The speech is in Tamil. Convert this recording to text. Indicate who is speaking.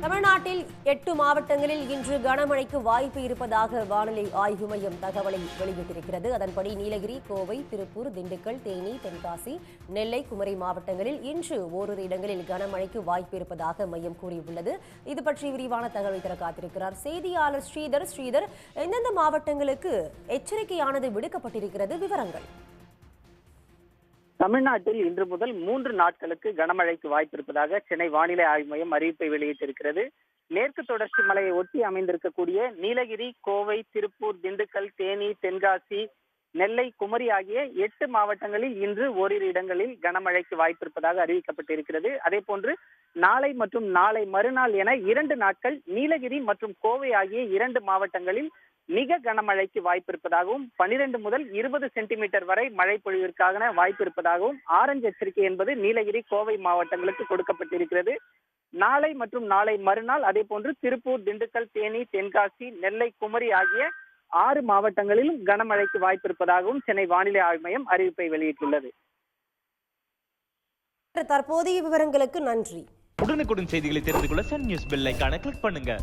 Speaker 1: தமிழ்நாட்டில் 8 மாவட்டங்களில் இன்று கனமழைக்கு வாய்ப்பு இருப்பதாக வானிலை ஆய்வு மையம் தகவலை வெளியிட்டிருக்கிறது. அதன்படி நீலகிரி, கோவை, திருப்பூர், திண்டுக்கல், தேனி, தென்காசி, நெல்லை, குமரி மாவட்டங்களில் இன்று ஓரிரு இடங்களில் கனமழைக்கு வாய்ப்பு இருப்பதாக மையம் கூறியுள்ளது. இது பற்றி விரிவான தகவலை தர காத்திருக்கிறார் செய்தியாளர் ஸ்ரீதர். எந்தெந்த மாவட்டங்களுக்கு எச்சரிக்கையானது விடுக்கப்பட்டிருக்கிறது? விவரங்கள்.
Speaker 2: தமிழ்நாட்டில் இன்று முதல் 3 நாட்களுக்கு கனமழைக்கு வாய்ப்பு இருப்பதாக சென்னை வானிலை ஆய்வு மையம் அறிவிப்பை வெளியிட்டிருக்கிறது. மேற்கு தொடர்ச்சி மலையை ஒட்டி அமைந்திருக்கக்கூடிய நீலகிரி, கோவை, திருப்பூர், திண்டுக்கல், தேனி, தென்காசி, நெல்லை, குமரி ஆகிய 8 மாவட்டங்களில் இன்று ஓரிரு இடங்களில் கனமழைக்கு வாய்ப்பு இருப்பதாக அறிவிக்கப்பட்டிருக்கிறது. அதே போன்று நாளை மற்றும் நாளை மறுநாள் என 2 நாட்கள் நீலகிரி மற்றும் கோவை ஆகிய 2 மாவட்டங்களில் மிக கனமழைக்கு வாய்ப்பு இருப்பதாகவும் 12 முதல் 20 சென்டிமீட்டர் வரை மழை பொழிவிற்கான வாய்ப்பு இருப்பதாகவும் ஆரஞ்சு எச்சரிக்கை என்பது நீலகிரி, கோவை மாவட்டங்களுக்கு கொடுக்கப்பட்டிருக்கிறது. நாளை மற்றும் நாளை மறுநாள் அதே போன்று திருப்பூர், திண்டுக்கல், தேனி, தென்காசி, நெல்லை, குமரி ஆகிய 6 மாவட்டங்களிலும் கனமழைக்கு வாய்ப்பு இருப்பதாகவும் சென்னை வானிலை ஆய்வு மையம் அறிவிப்பை வெளியிட்டுள்ளது.
Speaker 1: தற்போதைய விவரங்களுக்கு நன்றி.
Speaker 3: உடனுக்குடன் செய்திகளை தெரிந்து கொள்ள சன் நியூஸ் பெல் ஐகானை கிளிக் பண்ணுங்க.